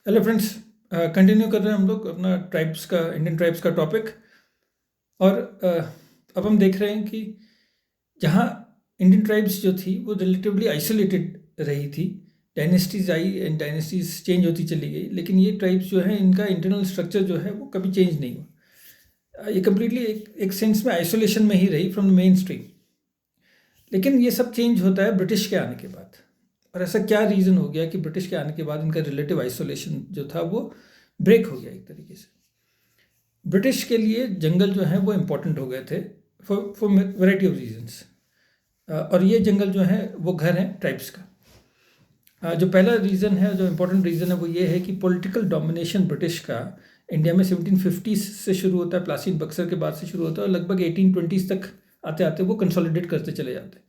Hello friends, continue कर रहे हैं हम लोग अपना ट्राइब्स का, इंडियन ट्राइब्स का टॉपिक। और अब हम देख रहे हैं कि जहाँ इंडियन ट्राइब्स जो थी वो रिलेटिवली आइसोलेटेड रही थी। Dynasties I and dynasties change होती चली गई, लेकिन ये ट्राइब्स जो है इनका इंटरनल स्ट्रक्चर जो है वो कभी चेंज नहीं हुआ। ये कम्प्लीटली एक सेंस में आइसोलेशन में ही रही फ्रॉम द मेन स्ट्रीम। लेकिन ये सब चेंज होता है ब्रिटिश के आने के बाद। और ऐसा क्या रीज़न हो गया कि ब्रिटिश के आने के बाद इनका रिलेटिव आइसोलेशन जो था वो ब्रेक हो गया एक तरीके से। ब्रिटिश के लिए जंगल जो है वो इम्पोर्टेंट हो गए थे फॉर वैरायटी ऑफ रीजंस। और ये जंगल जो है वो घर है ट्राइब्स का। जो पहला रीज़न है, जो इम्पोर्टेंट रीज़न है, वो ये है कि पॉलिटिकल डोमिनेशन ब्रिटिश का इंडिया में 1750 से शुरू होता है, प्लासीन बक्सर के बाद से शुरू होता है और लगभग 1820 तक आते आते वो कंसोलिडेट करते चले जाते हैं।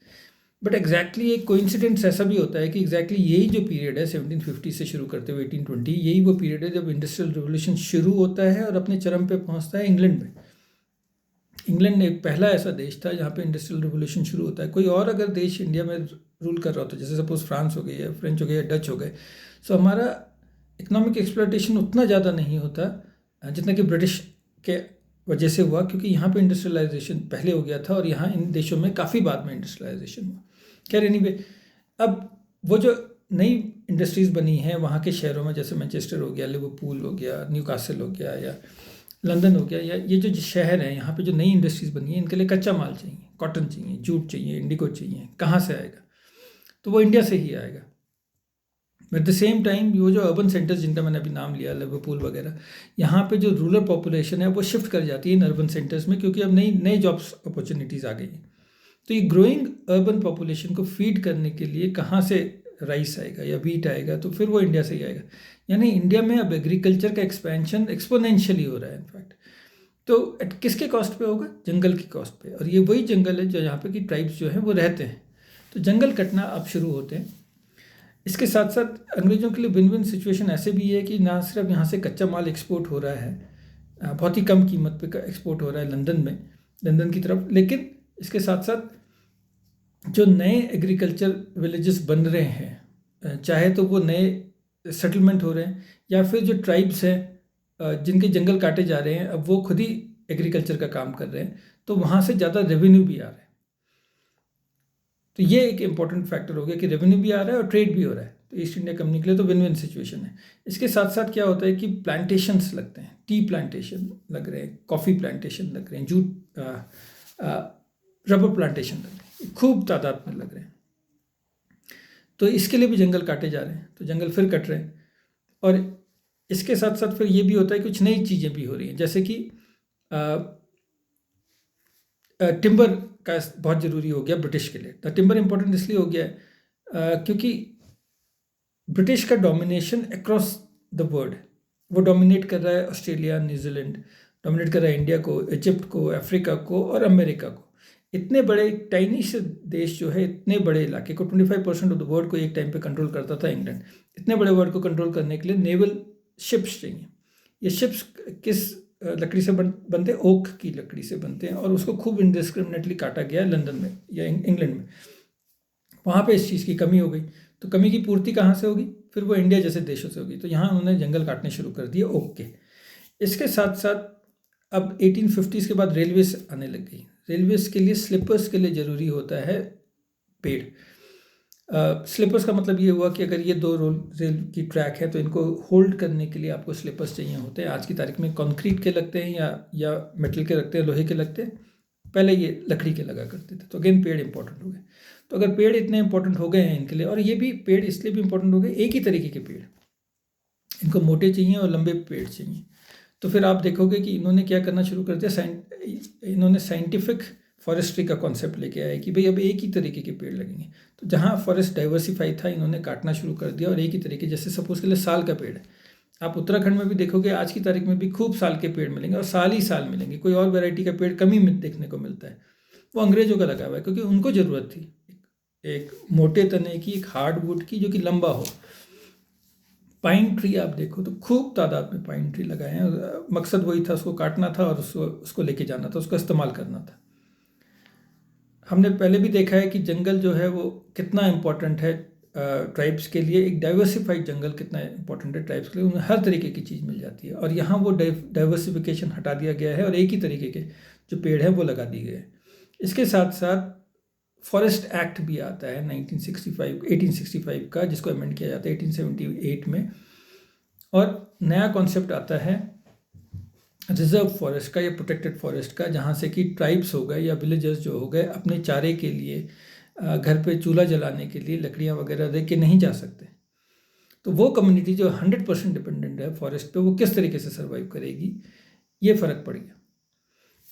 बट एग्जैक्टली एक कोइंसिडेंस ऐसा भी होता है कि एग्जैक्टली यही जो पीरियड है 1750 से शुरू करते हुए 1820, यही वो पीरियड है जब इंडस्ट्रियल रिवोल्यूशन शुरू होता है और अपने चरम पे पहुंचता है इंग्लैंड में। इंग्लैंड एक पहला ऐसा देश था जहाँ पे इंडस्ट्रियल रिवोल्यूशन शुरू होता है। कोई और अगर देश इंडिया में रूल कर रहा होता, जैसे सपोज फ्रांस हो गई या फ्रेंच हो गए या डच हो गए, सो हमारा इकोनॉमिक एक्सप्लॉयटेशन उतना ज़्यादा नहीं होता जितना कि ब्रिटिश के वजह से हुआ, क्योंकि यहाँ पे इंडस्ट्रियलाइजेशन पहले हो गया था और यहाँ इन देशों में काफ़ी बाद में इंडस्ट्रियलाइजेशन हुआ। खैर एनीवे, अब वो जो नई इंडस्ट्रीज़ बनी हैं वहाँ के शहरों में, जैसे मैनचेस्टर हो गया, लिवरपूल हो गया, न्यूकासल हो गया या लंदन हो गया, या ये जो शहर हैं यहाँ पे जो नई इंडस्ट्रीज़ बनी है, इनके लिए कच्चा माल चाहिए, कॉटन चाहिए, जूट चाहिए, इंडिगो चाहिए। कहाँ से आएगा? तो वो इंडिया से ही आएगा। एट द सेम टाइम वो जो अर्बन सेंटर्स जिनका मैंने अभी नाम लिया, लिवरपूल वगैरह, यहाँ पे जो रूरल पॉपुलेशन है वो शिफ्ट कर जाती है इन अर्बन सेंटर्स में, क्योंकि अब नई नई जॉब्स अपॉर्चुनिटीज़ आ गई हैं। तो ये ग्रोइंग अर्बन पॉपुलेशन को फीड करने के लिए कहाँ से राइस आएगा या वीट आएगा? तो फिर वो इंडिया से ही आएगा। यानी इंडिया में अब एग्रीकल्चर का एक्सपेंशन एक्सपोनेंशियली हो रहा है इनफैक्ट। तो किसके कॉस्ट पे होगा? जंगल की कॉस्ट पे। और ये वही जंगल है जो यहाँ पे की ट्राइब्स जो हैं वो रहते हैं। तो जंगल कटना अब शुरू होते हैं। इसके साथ साथ अंग्रेज़ों के लिए विन विन सिचुएशन ऐसे भी है कि ना सिर्फ यहाँ से कच्चा माल एक्सपोर्ट हो रहा है, बहुत ही कम कीमत पे एक्सपोर्ट हो रहा है लंदन की तरफ, लेकिन इसके साथ साथ जो नए एग्रीकल्चर विलेजेस बन रहे हैं, चाहे तो वो नए सेटलमेंट हो रहे हैं या फिर जो ट्राइब्स हैं जिनके जंगल काटे जा रहे हैं, अब वो खुद ही एग्रीकल्चर का काम कर रहे हैं, तो वहाँ से ज़्यादा रेवेन्यू भी आ रहा है। तो ये एक इम्पॉर्टेंट फैक्टर हो गया कि रेवेन्यू भी आ रहा है और ट्रेड भी हो रहा है। तो ईस्ट इंडिया कंपनी के लिए तो विन विन सिचुएशन है। इसके साथ साथ क्या होता है कि प्लांटेशंस लगते हैं, टी प्लांटेशन लग रहे हैं, कॉफ़ी प्लांटेशन लग रहे हैं, जूट रबर प्लांटेशन लग रहे हैं, खूब तादाद में लग रहे हैं। तो इसके लिए भी जंगल काटे जा रहे हैं, तो जंगल फिर कट रहे हैं। और इसके साथ साथ फिर ये भी होता है, कुछ नई चीज़ें भी हो रही हैं, जैसे कि टिम्बर का बहुत ज़रूरी हो गया ब्रिटिश के लिए। तो टिम्बर इम्पोर्टेंट इसलिए हो गया है क्योंकि ब्रिटिश का डोमिनेशन अक्रॉस द वर्ल्ड, वो डोमिनेट कर रहा है ऑस्ट्रेलिया, न्यूजीलैंड, डोमिनेट कर रहा है इंडिया को, इजिप्ट को, अफ्रीका को और अमेरिका को। इतने बड़े टाइनी से देश जो है, इतने बड़े इलाके को, 25% ऑफ द वर्ल्ड को एक टाइम पे कंट्रोल करता था इंग्लैंड। इतने बड़े वर्ल्ड को कंट्रोल करने के लिए नेवल शिप्स चाहिए। ये शिप्स किस लकड़ी से बनते हैं? ओक की लकड़ी से बनते हैं, और उसको खूब इनडिस्क्रिमिनेटली काटा गया है लंदन में या इंग्लैंड में। वहाँ पे इस चीज़ की कमी हो गई, तो कमी की पूर्ति कहाँ से होगी? फिर वो इंडिया जैसे देशों से होगी। तो यहाँ उन्होंने जंगल काटने शुरू कर दिए ओक के। इसके साथ साथ अब 1850s के बाद रेलवेज आने लग गई। रेलवेज के लिए, स्लीपर्स के लिए ज़रूरी होता है पेड़। स्लीपर्स का मतलब ये हुआ कि अगर ये दो रेल की ट्रैक है तो इनको होल्ड करने के लिए आपको स्लीपर्स चाहिए होते हैं। आज की तारीख में कंक्रीट के लगते हैं या मेटल के लगते हैं, लोहे के लगते हैं। पहले ये लकड़ी के लगा करते थे। तो अगेन पेड़ इंपॉर्टेंट हो गए। तो अगर पेड़ इतने इंपॉर्टेंट हो गए हैं इनके लिए, और ये भी पेड़ इसलिए भी इंपॉर्टेंट हो गए, एक ही तरीके के पेड़, इनको मोटे चाहिए और लंबे पेड़ चाहिए। तो फिर आप देखोगे कि इन्होंने क्या करना शुरू कर दिया, इन्होंने साइंटिफिक फॉरेस्ट्री का कॉन्सेप्ट लेके आया कि भाई अब एक ही तरीके के पेड़ लगेंगे। तो जहाँ फॉरेस्ट डाइवर्सिफाई था, इन्होंने काटना शुरू कर दिया और एक ही तरीके, जैसे सपोज के लिए साल का पेड़ है। आप उत्तराखंड में भी देखोगे आज की तारीख में भी खूब साल के पेड़ मिलेंगे और साल ही साल मिलेंगे। कोई और वैरायटी का पेड़ कम ही देखने को मिलता है। वो अंग्रेजों का लगा हुआ है, क्योंकि उनको ज़रूरत थी एक मोटे तने की, एक हार्ड वुड की, जो कि लंबा हो। पाइन ट्री आप देखो तो खूब तादाद में पाइन ट्री लगाए हैं। मकसद वही था, उसको काटना था और उसको लेके जाना था, उसका इस्तेमाल करना था। हमने पहले भी देखा है कि जंगल जो है वो कितना इम्पोर्टेंट है ट्राइब्स के लिए एक डाइवर्सिफाइड जंगल कितना इंपॉर्टेंट है ट्राइब्स के लिए, उन्हें हर तरीके की चीज़ मिल जाती है। और यहाँ वो डाइवर्सिफिकेशन हटा दिया गया है और एक ही तरीके के जो पेड़ हैं वो लगा दिए गए हैं। इसके साथ साथ फॉरेस्ट एक्ट भी आता है 1865 का, जिसको अमेंड किया जाता है 1878 में। और नया कॉन्सेप्ट आता है रिजर्व फॉरेस्ट का या प्रोटेक्टेड फॉरेस्ट का, जहाँ से कि ट्राइब्स हो गए या विलेजर्स जो हो गए अपने चारे के लिए, घर पे चूल्हा जलाने के लिए लकड़ियाँ वगैरह दे के नहीं जा सकते। तो वो कम्युनिटी जो 100% डिपेंडेंट है फॉरेस्ट पे, वो किस तरीके से सर्वाइव करेगी, ये फ़र्क पड़ गया।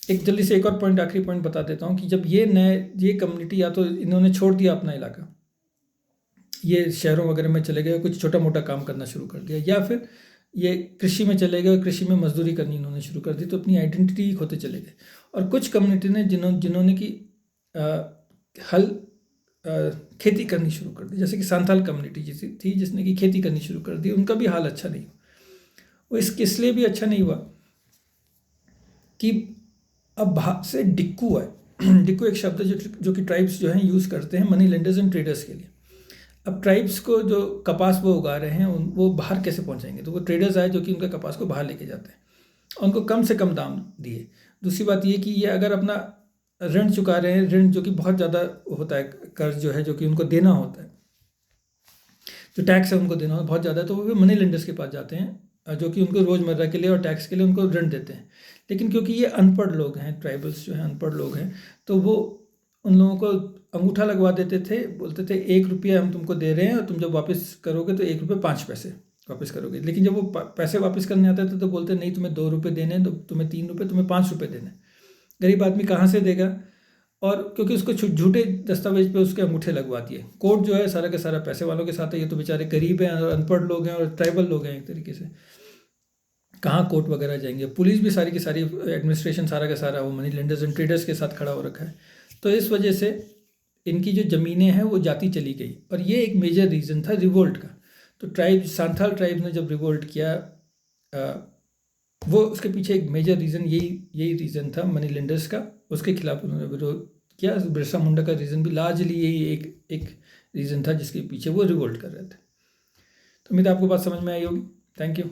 एक जल्दी से एक और पॉइंट, आखिरी पॉइंट बता देता हूँ कि जब ये कम्युनिटी या तो इन्होंने छोड़ दिया अपना इलाका, ये शहरों वगैरह में चले गए, कुछ छोटा मोटा काम करना शुरू कर दिया, या फिर ये कृषि में चले गए और कृषि में मजदूरी करनी इन्होंने शुरू कर दी, तो अपनी आइडेंटिटी खोते चले गए। और कुछ कम्युनिटी ने जिन्होंने कि खेती करनी शुरू कर दी, जैसे कि सांथाल कम्युनिटी जैसी थी जिसने कि खेती करनी शुरू कर दी, उनका भी हाल अच्छा नहीं हुआ। वो इसलिए भी अच्छा नहीं हुआ कि अब बाहर से डिक्कू है। डिक्कू एक शब्द है जो कि ट्राइब्स जो हैं यूज़ करते हैं मनी लेंडर्स एंड ट्रेडर्स के लिए। अब ट्राइब्स को जो कपास वो उगा रहे हैं वो बाहर कैसे पहुंचाएंगे, तो वो ट्रेडर्स आए जो कि उनका कपास को बाहर लेके जाते हैं और उनको कम से कम दाम दिए। दूसरी बात ये कि ये अगर अपना ऋण चुका रहे हैं, ऋण जो कि बहुत ज़्यादा होता है, कर्ज जो है जो कि उनको देना होता है, जो टैक्स है उनको देना होता है बहुत ज़्यादा, तो वो भी मनी लेंडर्स के पास जाते हैं जो कि उनको रोज़मर्रा के लिए और टैक्स के लिए उनको ऋण देते हैं। लेकिन क्योंकि ये अनपढ़ लोग हैं, ट्राइबल्स जो हैं अनपढ़ लोग हैं, तो वो उन लोगों को अंगूठा लगवा देते थे, बोलते थे 1 रुपया हम तुमको दे रहे हैं और तुम जब वापस करोगे तो 1 रुपये 5 पैसे वापस करोगे। लेकिन जब वो पैसे वापस करने आते थे तो बोलते नहीं, तुम्हें 2 रुपये देने, तो तुम्हें 3 रुपये, तुम्हें 5 रुपये देने। गरीब आदमी कहाँ से देगा? और क्योंकि उसको झूठे दस्तावेज पे उसके अंगूठे लगवा दिए। कोर्ट जो है सारा का सारा पैसे वालों के साथ है, ये तो बेचारे गरीब हैं और अनपढ़ लोग हैं और ट्राइबल लोग हैं एक तरीके से, कहाँ कोर्ट वगैरह जाएंगे। पुलिस भी सारी की सारी, एडमिनिस्ट्रेशन सारा का सारा वो मनी लेंडर्स एंड ट्रेडर्स के साथ खड़ा हो रखा है। तो इस वजह से इनकी जो ज़मीनें हैं वो जाती चली गई, और ये एक मेजर रीज़न था रिवोल्ट का। तो सांथाल ट्राइब्स ने जब रिवोल्ट किया, वो उसके पीछे एक मेजर रीज़न यही रीज़न था मनी लेंडर्स का, उसके खिलाफ उन्होंने विरोध किया। बिरसा मुंडा का रीज़न भी लार्जली यही एक रीज़न था जिसके पीछे वो रिवोल्ट कर रहे थे। तो उम्मीद आपको बात समझ में आई होगी। Thank you.